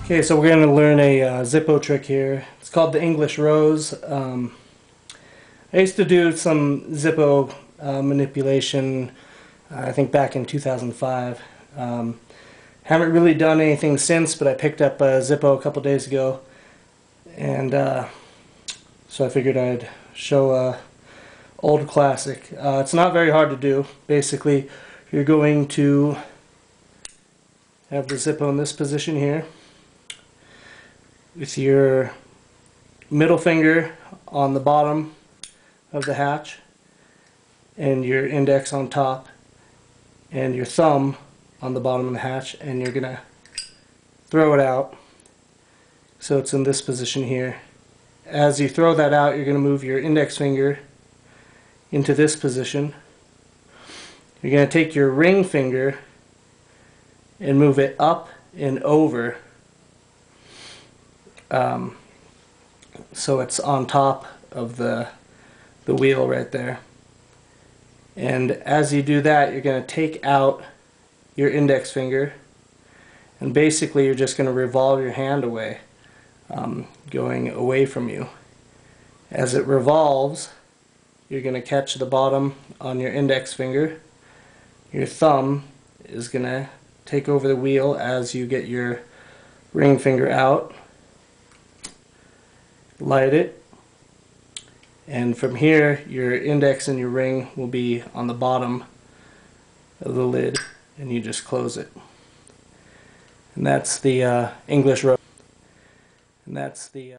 Okay, so we're going to learn a Zippo trick here. It's called the English Rose. I used to do some Zippo manipulation, I think back in 2005. Haven't really done anything since, but I picked up a Zippo a couple days ago, and so I figured I'd show a old classic. It's not very hard to do. Basically, you're going to have the Zippo in this position here, with your middle finger on the bottom of the hatch and your index on top and your thumb on the bottom of the hatch, and you're gonna throw it out so it's in this position here. As you throw that out, you're gonna move your index finger into this position. You're gonna take your ring finger and move it up and over so it's on top of the wheel right there. And as you do that, you're going to take out your index finger, and basically you're just going to revolve your hand away, going away from you. As it revolves, you're going to catch the bottom on your index finger. Your thumb is going to take over the wheel as you get your ring finger out. Light it, and from here your index and your ring will be on the bottom of the lid, and you just close it. And that's the English Rose. And that's the